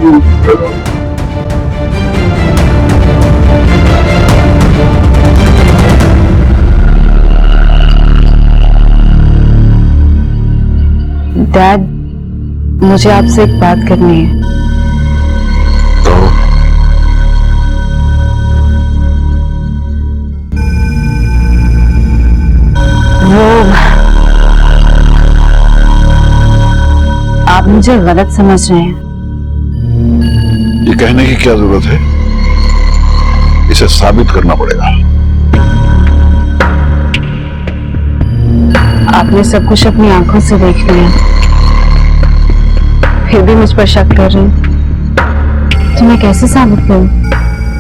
Dad, मुझे आपसे एक बात करनी है। तो वो आप मुझे गलत समझ रहे हैं। ये कहने की क्या जरूरत है? इसे साबित करना पड़ेगा। आपने सब कुछ अपनी आंखों से देख लिया, फिर भी मुझ पर शक कर रहे हैं, तो मैं कैसे साबित करूं?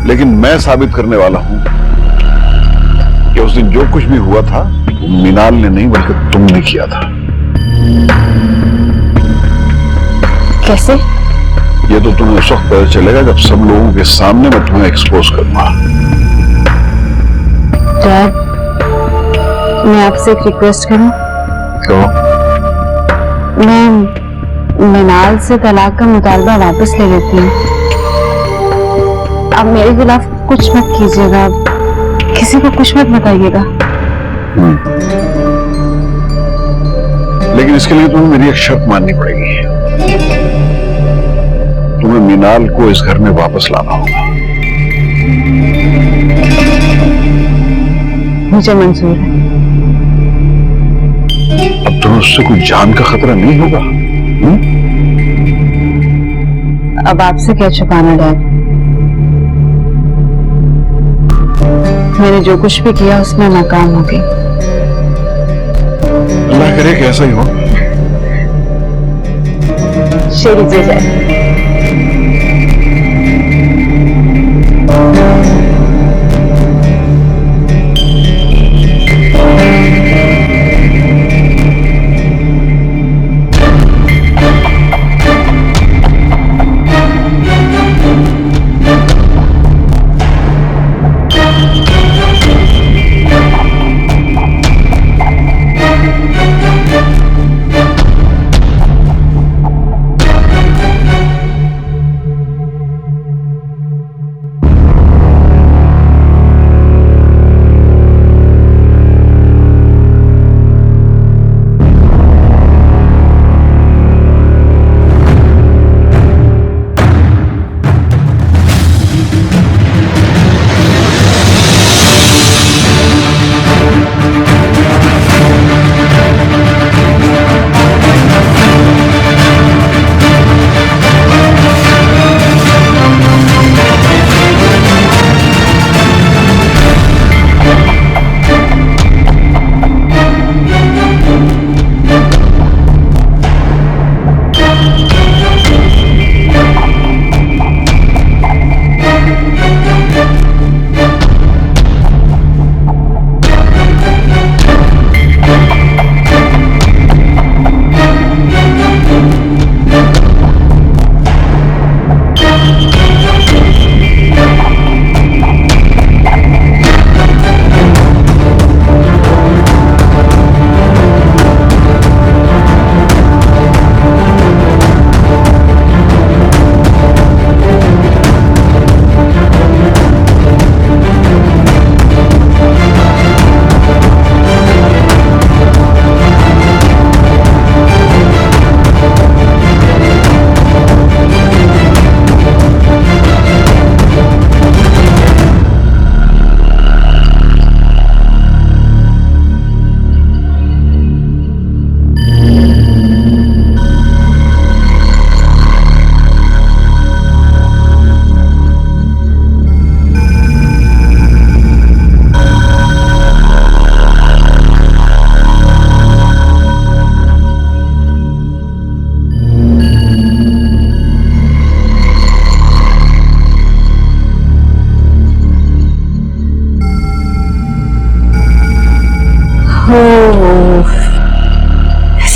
लेकिन मैं साबित करने वाला हूं कि उस दिन जो कुछ भी हुआ था वो मिनाल ने नहीं बल्कि तुमने किया था। कैसे? ये तो तुम्हें उस वक्त पता चलेगा जब सब लोगों के सामने मैं तुम्हें एक्सपोज करूंगा। डैड, मैं आपसे एक रिक्वेस्ट करूं? क्यों? मैं मिनाल से तलाक का मुतालबा वापस ले लेती हूँ। आप मेरे खिलाफ कुछ मत कीजिएगा, किसी को कुछ मत बताइएगा। लेकिन इसके लिए तुम्हें मेरी एक शर्त माननी पड़ेगी। तुम्हें मिनाल को इस घर में वापस लाना होगा। मुझे मंजूर है। अब तुम्हें उससे कोई जान का खतरा नहीं होगा। अब आपसे क्या छुपाना डैड? मैंने जो कुछ भी किया उसमें नाकाम हो गई। अल्लाह करे कि ऐसा ही हो। शेरी जी जाए।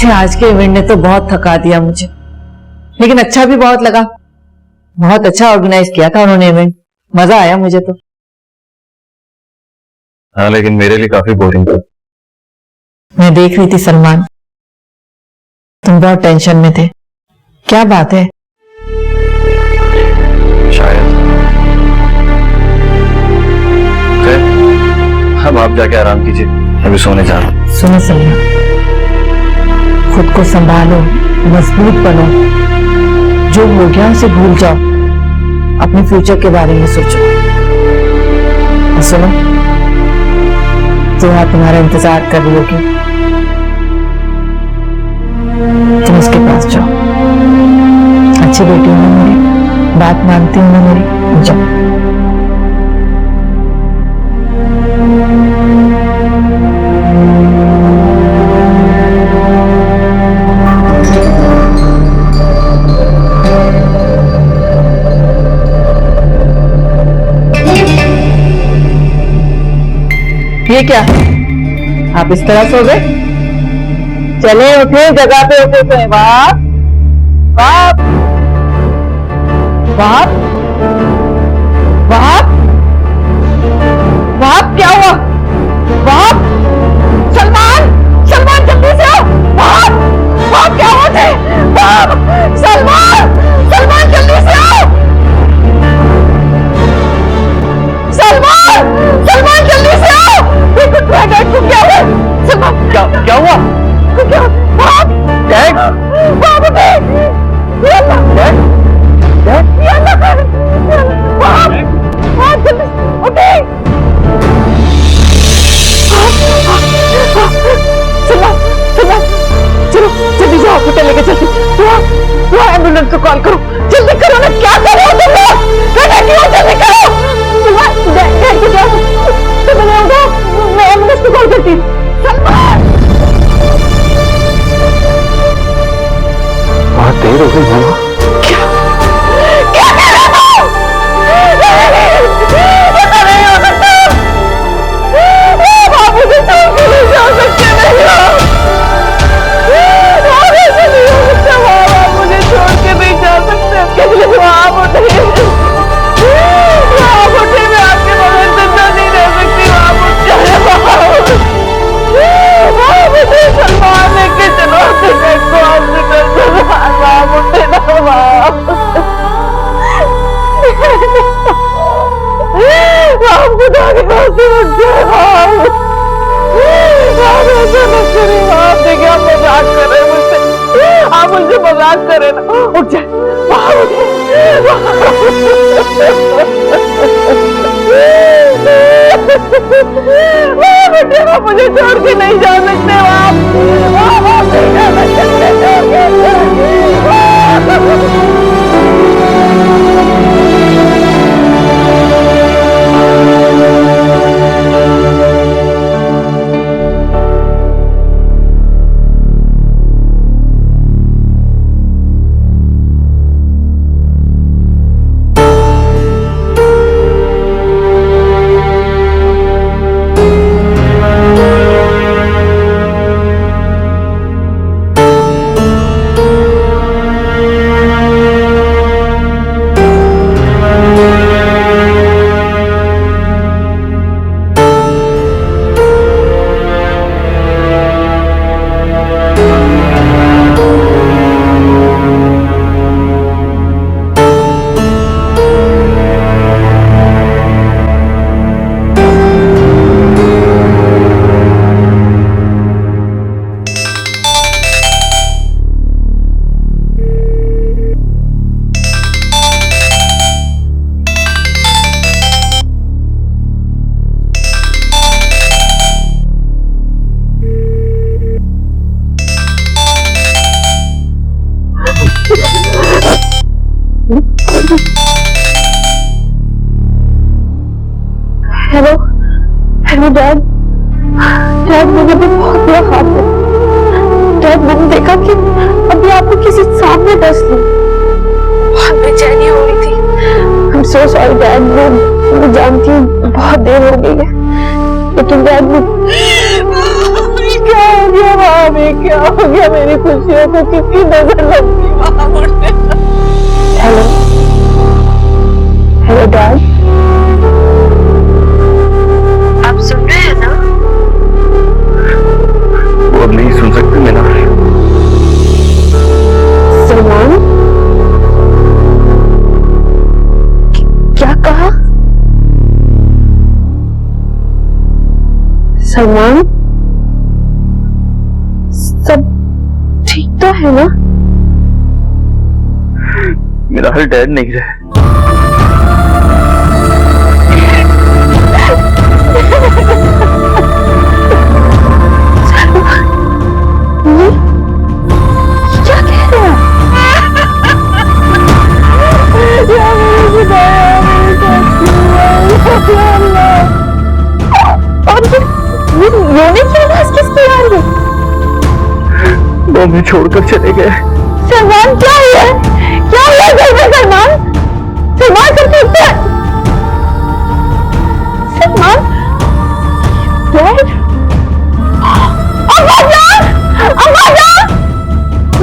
वैसे आज के इवेंट ने तो बहुत थका दिया मुझे, लेकिन अच्छा भी बहुत लगा। बहुत अच्छा ऑर्गेनाइज किया था उन्होंने इवेंट, मजा आया मुझे तो। हाँ, लेकिन मेरे लिए काफी बोरिंग था। मैं देख रही थी सलमान, तुम बहुत टेंशन में थे। क्या बात है? शायद। खैर, अब आप जाके आराम कीजिए, अभी सोने जा रहा हूं। सुनो सलिया, खुद को संभालो, मजबूत बनो, जो हो गया उसे भूल जाओ, अपने फ्यूचर के बारे में सोचो। और सुनो, तुम्हारा तुम्हारा इंतजार कर रही होगी, तुम उसके पास जाओ। अच्छी बेटी हो मेरी, बात मानती हूँ मेरी, जाओ। ये क्या, आप इस तरह सो गए? चले उठे, जगह पे उठे सोए। बाप बाप बाप बाप बाप, क्या हुआ? बाप, सलमान, सलमान जल्दी से आओ। बाप बाप, क्या हुआ थे? बाप, सलमान, सलमान जल्दी से आओ। सलमान, सलमान जल्दी से आओ। को क्या हुआ? सलमान, क्या हुआ? क्या? बाप, बाप उठे। ये अल्लाह, ये अल्लाह, बाप, बाप जल्दी उठे। सलमान, सलमान, चलो जल्दी जाओ, हॉस्पिटल लेके चलते। वहाँ एम्बुलेंस को कॉल करो, जल्दी करो ना। क्या कर रहे हो तुम लोग? बेटा क्यों, जल्दी करो। सलमान, डैड को जाओ, तो मैंने होगा, मैं एम्बुलेंस को कॉल करती हूँ। सलमान, बहुत देर हो गई मामा। क्या क्या कर रहे हो? ऐसा नहीं हो सकता। आप मुझे छोड़ के नहीं जा सकते, नहीं हो। ऐसा नहीं हो सकता। आप मुझे छोड़ के नहीं जा सकते। आप उठे, आप उठे, मैं आपके बगैर जिंदा नहीं रह सकती। आप उठ जाए, आप उठे। सलमान लेके चलो को हॉस्पिटल। आप उठे ना, आप खुदा के पास उठ जाए। आप ऐसा न करें। आप देखिए, आप मजाक कर रहे हैं मुझसे, आप मुझसे मजाक कर रहे हैं ना। उठ जाए, आप मुझे छोड़ के नहीं जा सकते। आप नहीं जा सकते, छोड़ के। हेलो, हेलो डैड, डैड मुझे भी बहुत बुरा ख्वाब है। डैड, मैंने देखा कि अभी आपको किसी सांप ने डस ली, बहुत बेचैनी हो रही थी। I'm so sorry डैड, मैं जानती हूँ बहुत देर हो गई है, लेकिन डैड क्या हो गया वहाँ में? क्या हो गया? मेरी खुशियों को किसकी नजर लग गई वहाँ मुझे? हेलो, हेलो डैड, आप सुन रहे हैं ना? वो अब नहीं सुन सकते मैं ना। सलमान, फिलहाल डैड नहीं रहे। क्या कह रहे हैं और ये रोने की आवाज किसकी आ रही है? वो हमें छोड़कर चले गए। सलमान क्या हुआ है? क्या हुआ घर में सलमान? सलमान करके उठा। सलमान डैड अम्मा जान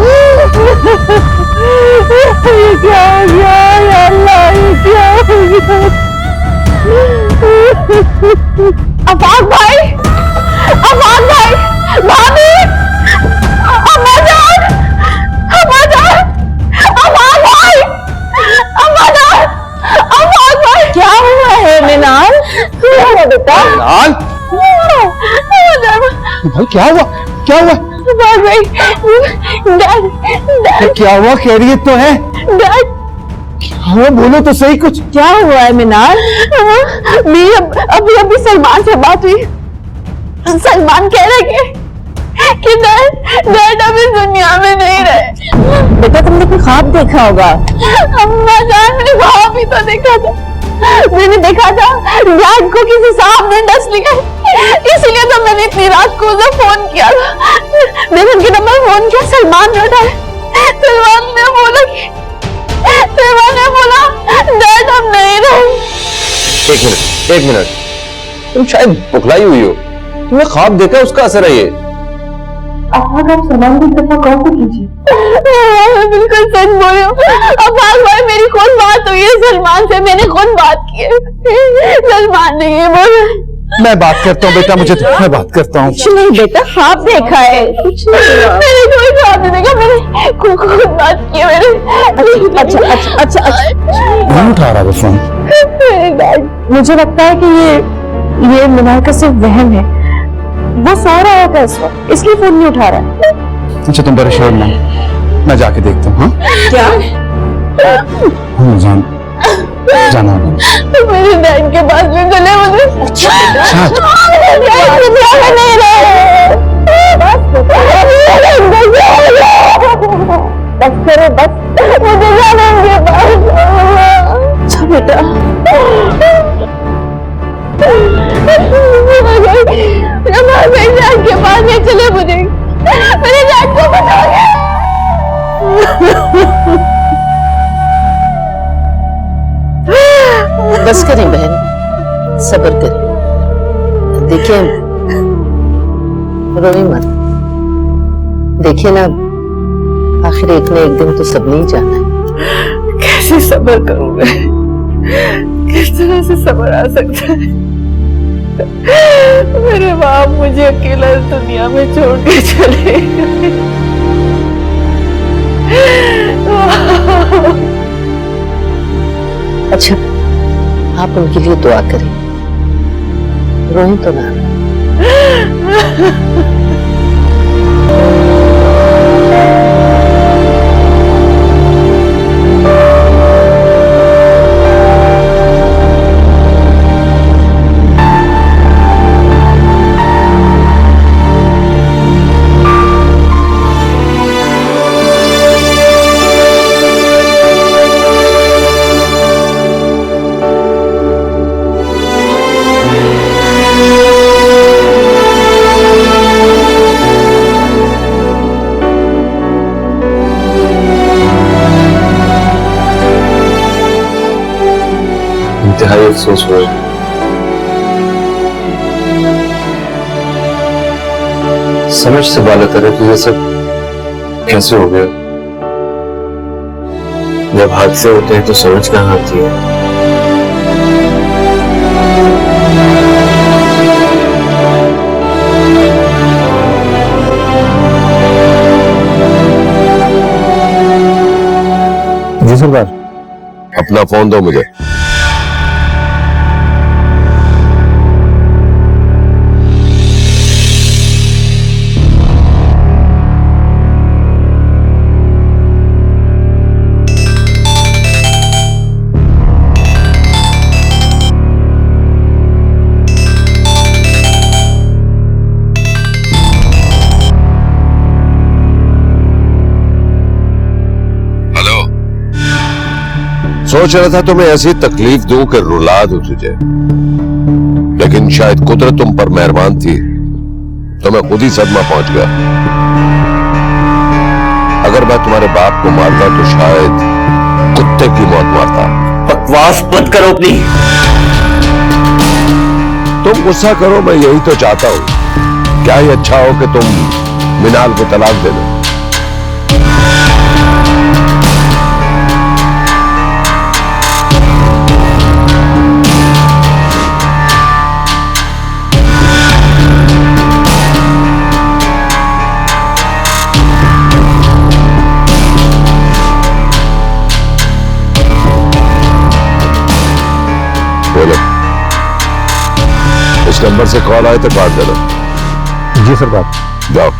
ये क्या हो गया या अल्लाह, ये क्या हो गया? अफाक भाई भाभी अम्मा जान अफाक भाई क्या हुआ है मिनाल? क्या हुआ बेटा? लाल भाई क्या हुआ अफाक भाई डैड क्या हुआ? खैरियत तो है? डैड हाँ बोलो तो सही कुछ। क्या हुआ है मिनाल? मेरी अभी सलमान से बात हुई। सलमान कह रहे कि डैड अब इस दुनिया में नहीं रहे। बेटा तुमने कोई ख्वाब देखा होगा। अम्मा जान मैंने ख्वाब ही तो देखा था। मैंने देखा था डैड को किसी सांप ने डस लिया, इसलिए तो मैंने इतनी रात को उसे फोन किया था। मैंने उनके नंबर फोन किया, सलमान ने उठाया। सलमान ने बोला डैड हम नहीं रहे। एक मिनट तुम शायद बुखलाई हुई हो। तुम्हें ख्वाब देखा उसका असर है ये। आप सलमान की दफा कौन को कीजिए। बिल्कुल सच बोल रही हूँ। अफाक भाई मेरी कौन बात हुई है सलमान से? मैंने कौन बात की है? सलमान ने ये बोला। मैं बात करता हूँ बेटा, मैं बात करता हूँ। कुछ नहीं बेटा, ख्वाब देखा है। कुछ नहीं मैंने कोई ख्वाब नहीं देखा, मैंने खुद बात की है मैंने। अच्छा नहीं उठा रहा वो फोन। मुझे लगता है कि ये मिनाल का सिर्फ वहम है। वो सो रहा होगा इस वक्त, इसलिए फोन नहीं उठा रहा है। अच्छा तुम परेशान ना, मैं जाके देखता हूँ। हाँ क्या? जाना मेरे डैड के पास में चले मुझे। नहीं रहे। बस करो बस, मुझे जाना उनके पास। अच्छा बेटा मेरे डैड के पास में चले मुझे, मेरे डैड को बताओगे? बस करें बहन, सब्र करें। देखिए रोई मत, देखिए ना आखिर एक न एक दिन तो सबने ही जाना है। कैसे सब्र करूं मैं? किस तरह से सब्र आ सकता है? मेरे बाप मुझे अकेला इस दुनिया में छोड़ के चले गए। अच्छा आप उनके लिए दुआ करें, रोएं तो ना। इंतहाई अफसोस हुआ। समझ से बाला तरह कि ये सब कैसे हो गया। जब हादसे होते हैं तो समझ कहाँ आती है। जी सरदार। अपना फोन दो मुझे। सोच रहा था तुम्हें ऐसी तकलीफ दूं कि रुला दूं तुझे, लेकिन शायद कुदरत तुम पर मेहरबान थी तो मैं खुद ही सदमा पहुंच गया। अगर मैं तुम्हारे बाप को मारता तो शायद कुत्ते की मौत मारता। बकवास बंद करो अपनी। तुम गुस्सा करो, मैं यही तो चाहता हूं। क्या ही अच्छा हो कि तुम मिनाल को तलाक दे दो। बोलो, इस नंबर से कॉल आए तो काट देना। जी सरकार। जाओ।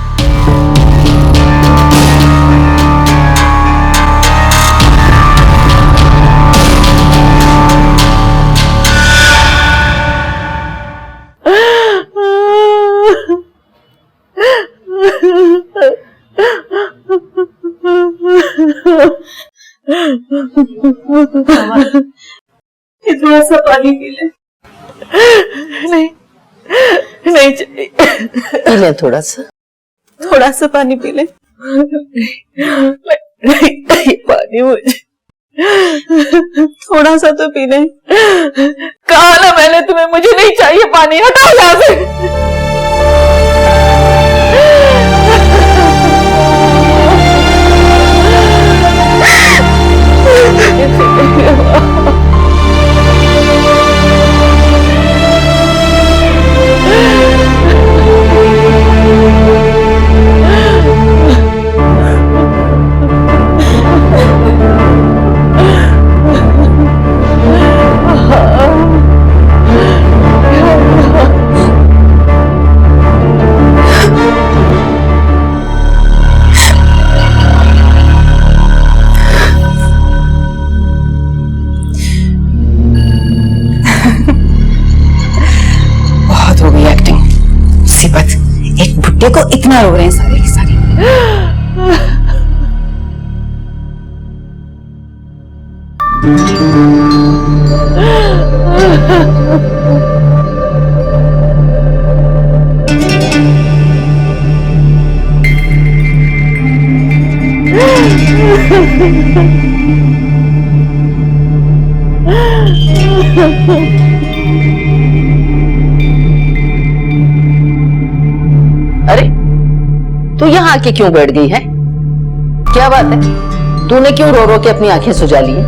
थोड़ा सा पानी पी ले। नहीं नहीं चाहिए। पी ले थोड़ा सा पानी पी ले। नहीं पानी मुझे थोड़ा सा तो पी ले। कहा ना मैंने तुम्हें, मुझे नहीं चाहिए पानी, हटाओ यहाँ से। एक बुड्ढे को इतना रो रहे हैं सारे के सारे। अरे तू यहाँ आके क्यों बैठ गई है? क्या बात है? तूने क्यों रो रो के अपनी आंखें सुजा ली है?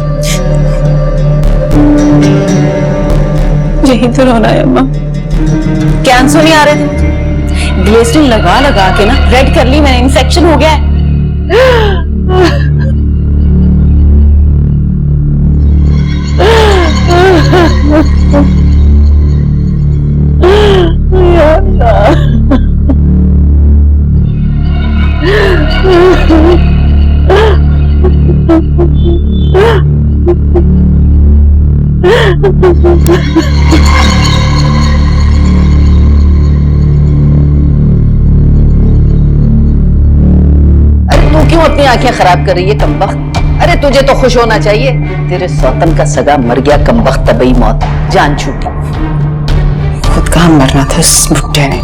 यही तो रोना है अम्मा। क्या आंसू नहीं आ रहे थे? ग्लिसरीन लगा लगा के ना रेड कर ली मैंने, इन्फेक्शन हो गया है। अरे तू क्यों अपनी आंखें खराब कर रही है कमबख्त? अरे तुझे तो खुश होना चाहिए, तेरे सौतन का सगा मर गया कमबख्त, तबई मौत, जान छूटी। खुद कहाँ मरना था इस बुड्ढे ने।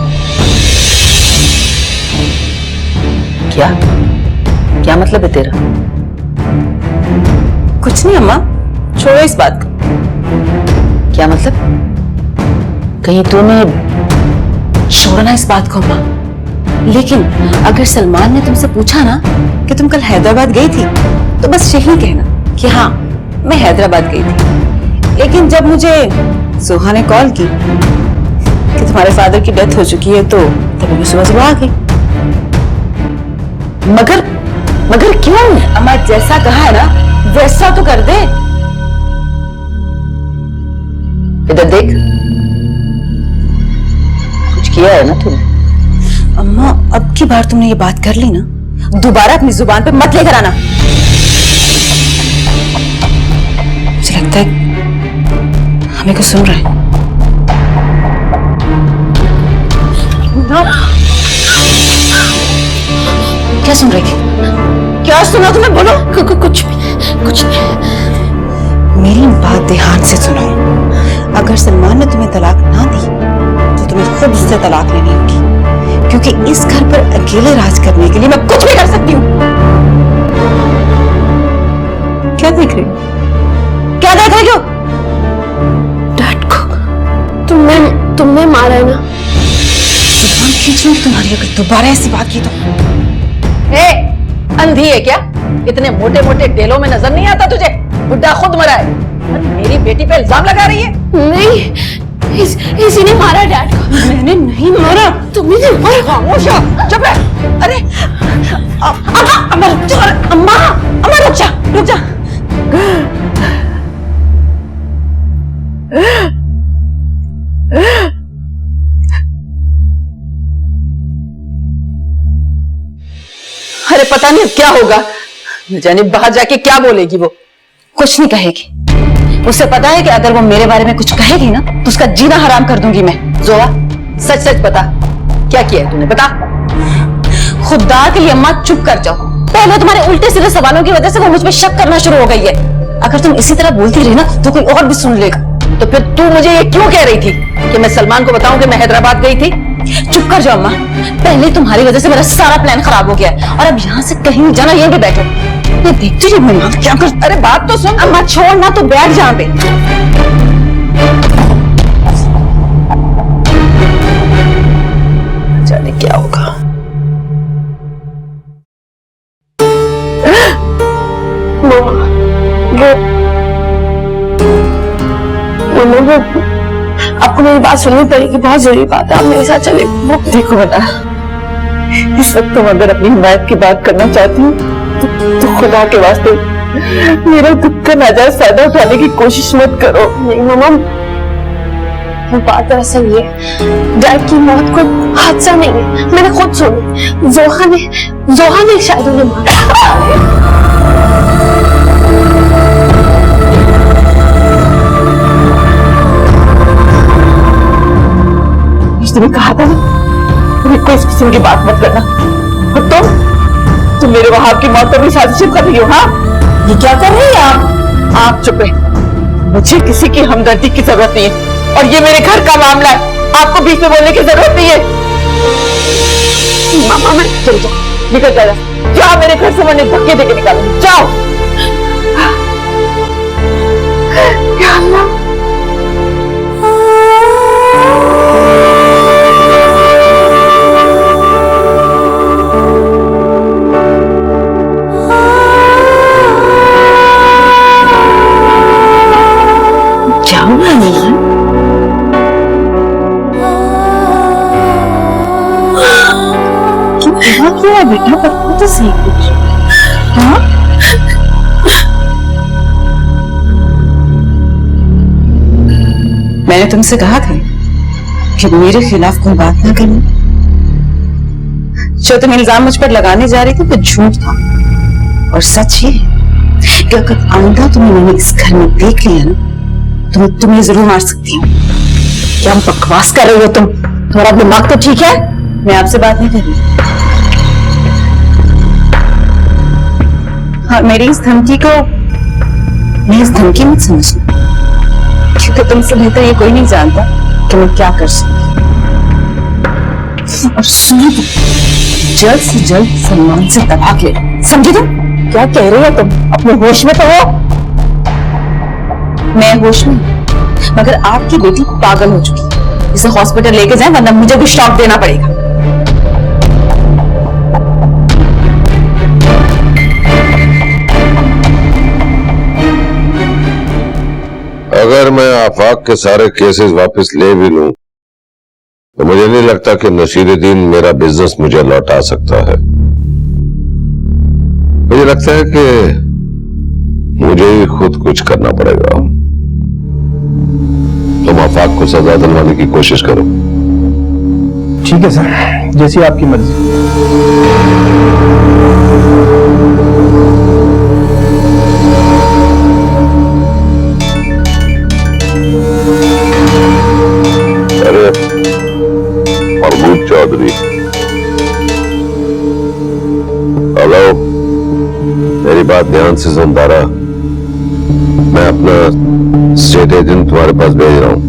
क्या क्या मतलब है तेरा? कुछ नहीं अम्मा, छोड़ो इस बात को। क्या मतलब? कहीं तूने छोड़ो ना इस बात को अम्मा। लेकिन अगर सलमान ने तुमसे पूछा ना कि तुम कल हैदराबाद गई थी, तो बस यही कहना कि हाँ मैं हैदराबाद गई थी। लेकिन जब मुझे सोहा ने कॉल की कि तुम्हारे फादर की डेथ हो चुकी है, तो तभी मैं सुबह सुबह आ गई। मगर क्यों? अम्मा जैसा कहा है ना वैसा तो कर दे। इधर देख, कुछ किया है ना तूने? अम्मा अब की बार तुमने ये बात कर ली ना, दोबारा अपनी जुबान पे मत लेकर आना। मुझे लगता है हमें कुछ सुन रहा है। क्या सुन रही थी? क्या सुना तुम्हें? बोलो। कुछ नहीं। बात ध्यान से सुनो। अगर सलमान ने तुम्हें तलाक ना दी तो तुम्हें खुद उससे तलाक लेनी होगी, क्योंकि इस घर पर अकेले राज करने के लिए मैं कुछ भी कर सकती हूँ। क्या देख रही हो? क्या देख रही हो? डैड को तुमने मारा है ना? जुबान खींच लूंगी तुम्हारी अगर दोबारा ऐसी बात की तो। ए, अंधी है क्या? इतने मोटे मोटे डेलों में नजर नहीं आता तुझे? बुड्ढा खुद मरा है और मेरी बेटी पे इल्जाम लगा रही है। नहीं, इसी ने मारा डैड को। मैंने नहीं मारा। तुमने नहीं मारा। खामोश हो, चुप है। अरे अम्मा रुक जा, अम्मा अम्मा रुक जा, रुक जा। अरे पता नहीं क्या होगा, न जाने बाहर जाके क्या बोलेगी वो। कुछ नहीं कहेगी। उसे पता है कि अगर वो मेरे बारे में कुछ कहेगी ना तो उसका जीना हराम कर दूंगी मैं। जोआ, सच सच बता, क्या किया है तूने? बता। खुदा के लिए अम्मा चुप कर जाओ। पहले तुम्हारे उल्टे सीधे सवालों की वजह से वो मुझ पे शक करना शुरू हो गई है। अगर तुम इसी तरह बोलती रही ना तो कोई और भी सुन लेगा। तो फिर तू मुझे ये क्यों कह रही थी कि मैं सलमान को बताऊं कि मैं हैदराबाद गई थी? चुप कर जाओ अम्मा। पहले तुम्हारी वजह से मेरा सारा प्लान खराब हो गया है और अब यहाँ से कहीं नहीं जाना, यहीं पे बैठो। ये देखती रही मैं क्या कर। अरे बात तो सुन। अम्मा छोड़ ना, तो बैठ जहाँ पे। जाने क्या होगा। वो आपको मेरी बात सुननी पड़ेगी, बहुत जरूरी बात है। आप मेरे साथ चले। वो देखो बेटा, इस वक्त तुम अगर अपनी हिमायत की बात करना चाहती हो तो खुदा के वास्ते मेरा दुख का नाजायज फायदा उठाने की कोशिश मत करो। नहीं मामा, वो बात दरअसल ये, डैड की मौत कोई हादसा नहीं है। मैंने खुद सुनी। जोहा ने शायद उन्हें मारा। उसने कहा था ना, कोई इस किस्म की बात मत करना। और तुम मेरे वहाब की मौत पर भी साजिश कर रही हो। हाँ, ये क्या कर रही है आप चुप रहे। मुझे किसी की हमदर्दी की जरूरत नहीं है और ये मेरे घर का मामला है। आपको बीच में बोलने की जरूरत नहीं है। मामा, मैं चल जाओ, निकल जाओ मेरे घर से। मैंने धक्के देके निकालूंगी। जाओ। या अल्लाह, क्या बेटा, पता तो सही कुछ। हाँ, मैंने तुमसे कहा था कि मेरे खिलाफ कोई बात ना करनी। जो तुम इल्जाम मुझ पर लगाने जा रही थी वो झूठ था और सच ये कि अगर आइंदा तुम्हें मैंने इस घर में देख लिया ना तो मैं तुम्हें जरूर मार सकती हूँ। क्या बकवास कर रही हो तुम? तुम्हारा दिमाग तो ठीक है? मैं आपसे बात नहीं कर रही। हाँ, मेरी इस धमकी मत समझना, क्योंकि तुमसे बेहतर ये कोई नहीं जानता कि मैं क्या कर सकती। और सुनो तुम, जल्द से जल्द सलमान से तलाक ले लो, समझी तुम? क्या कह रही हो तुम? अपने होश में तो हो। मैं होश में, मगर आपकी बेटी पागल हो चुकी है। इसे हॉस्पिटल लेके जाए वरना मुझे भी शॉक देना पड़ेगा। अगर मैं आफाक के सारे केसेस वापस ले भी लूं तो मुझे नहीं लगता कि नशीरुद्दीन मेरा बिजनेस मुझे लौटा सकता है। मुझे लगता है कि मुझे ही खुद कुछ करना पड़ेगा। तुम आफाक को सजा दिलवाने की कोशिश करो। ठीक है सर, जैसी आपकी मर्जी। महमूद चौधरी, हेलो, मेरी बात ध्यान से सुन तारा। मैं अपना स्टेट एजेंट तुम्हारे पास भेज रहा हूँ,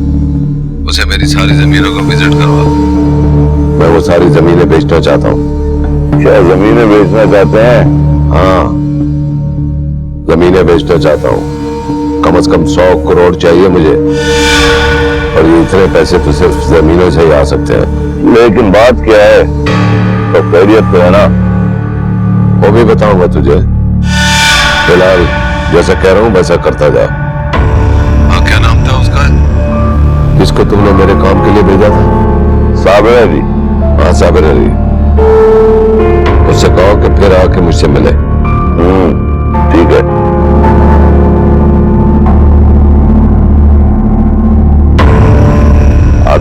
उसे मेरी सारी जमीनों को विजिट करवा। मैं वो सारी जमीनें बेचना चाहता हूँ। क्या जमीनें बेचना चाहते हैं? हाँ, जमीनें बेचना चाहता हूँ। कम से कम 100 करोड़ चाहिए मुझे, और ये इतने पैसे तो सिर्फ जमीनों से ही आ सकते हैं। लेकिन बात क्या है? तो खैरियत तो है ना? वो भी बताऊंगा तुझे। फिलहाल जैसा कह रहा हूं वैसा करता जा। हाँ, क्या नाम था उसका जिसको तुमने मेरे काम के लिए भेजा था? साबिर अली। हाँ, साबिर अली। उससे कहो कि फिर आके मुझसे मिले। ठीक है।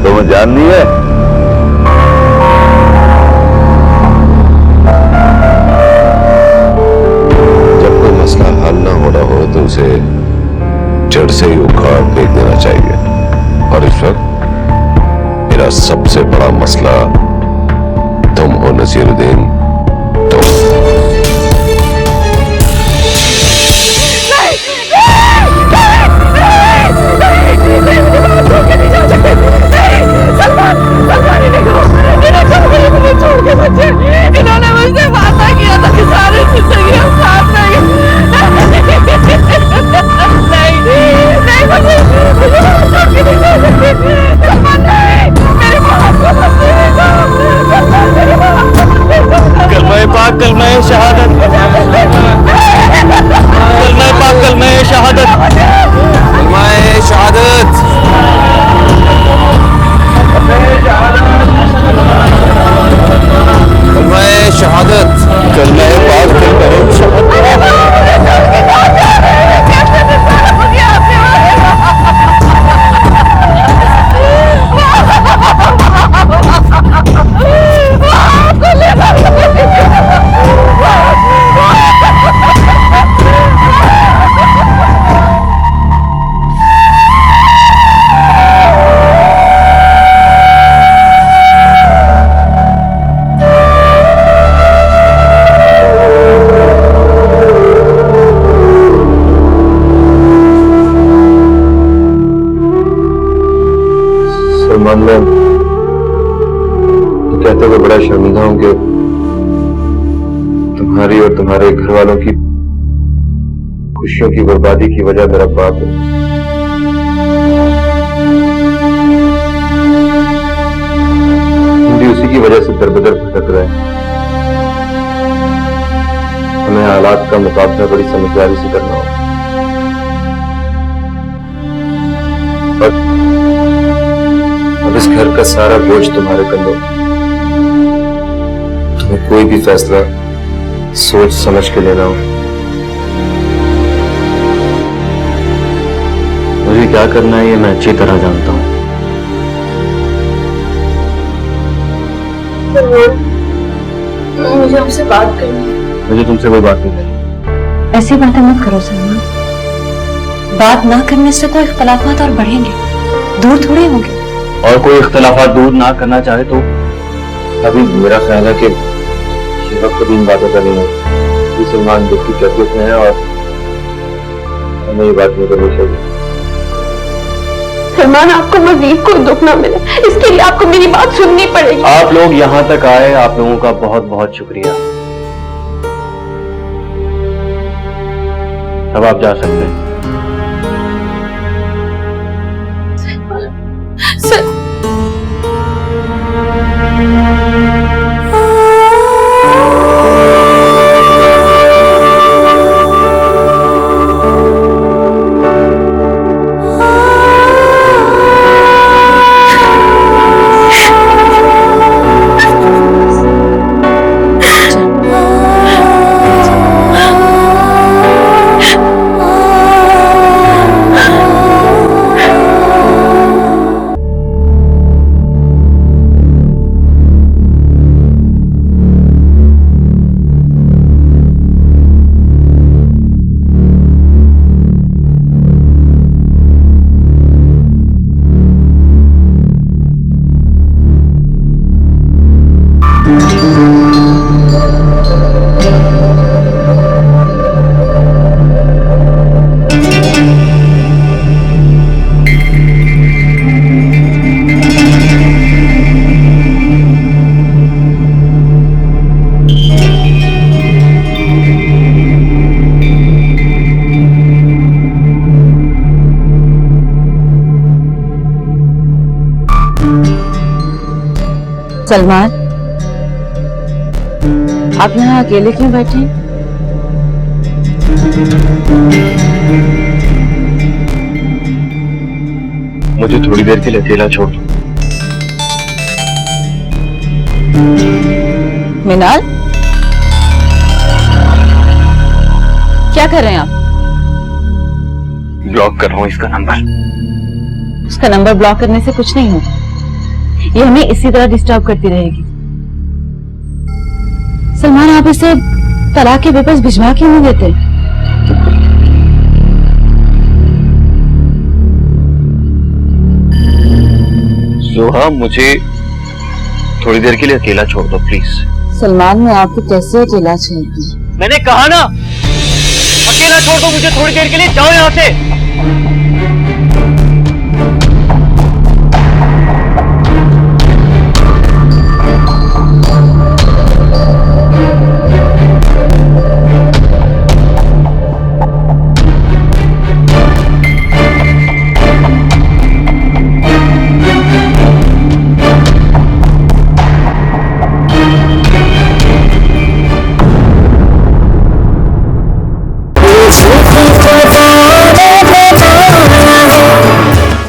तुम्हें जाननी है? जब कोई मसला हल ना हो रहा हो तो उसे जड़ से ही उखाड़ फेंक देना चाहिए। और इस वक्त मेरा सबसे बड़ा मसला तुम हो नसीरुद्दीन, तुम। इन्होंने मुझसे वादा किया था कि सारी जिंदगी हम साथ रहेंगे। नहीं, मुझे छोड़ के नहीं जा सकते। मेरे बाप को मत देखो। कलमे पाक, कलमे शहादत, कलमे पाक, कलमे शहादत, कलमे शहादत, कलमे शहादत, कलमे पाक, कलमे शहादत। मैं कहते हुए बड़ा शर्मिंदा हूं कि तुम्हारी और तुम्हारे घर वालों की खुशियों की बर्बादी की वजह मेरा बाप है। हम भी उसी की वजह से दरबदर भटक रहे हैं। हमें हालात का मुकाबला बड़ी समझदारी से करना होगा। अब इस घर का सारा बोझ तुम्हारे कंधों। तुम्हें कोई भी फैसला सोच समझ के लेना हो। मुझे क्या करना है ये मैं अच्छी तरह जानता हूं। मुझे आपसे बात करनी है। मुझे तुमसे कोई बात नहीं करनी। ऐसी बातें मत करो सलमान। बात ना करने से तो इख्तलाफात और बढ़ेंगे, दूर थोड़े होंगे। और कोई इख्तलाफात दूर ना करना चाहे तो अभी मेरा ख्याल है कि ये वक्त भी इन बातों का नहीं है। ये सलमान दुख की कैफियत में है और हमें ये बात नहीं करनी चाहिए। सलमान, आपको मजीद कोई दुख ना मिले इसके लिए आपको मेरी बात सुननी पड़ेगी। आप लोग यहाँ तक आए, आप लोगों का बहुत बहुत शुक्रिया। अब आप जा सकते हैं। सलमान, आप यहाँ अकेले क्यों बैठे हैं? मुझे थोड़ी देर के लिए अकेला छोड़ दो। मिनाल, क्या कर रहे हैं आप? ब्लॉक कर रहा हूँ इसका नंबर। उसका नंबर ब्लॉक करने से कुछ नहीं होगा, ये हमें इसी तरह डिस्टर्ब करती रहेगी। सलमान, आप इसे तलाक के पेपर्स भिजवा क्यों नहीं देते? सोहा, मुझे थोड़ी देर के लिए अकेला छोड़ दो प्लीज। सलमान, मैं आपको कैसे अकेला छोड़ दूं? मैंने कहा ना, अकेला छोड़ दो मुझे थोड़ी देर के लिए, जाओ यहाँ से।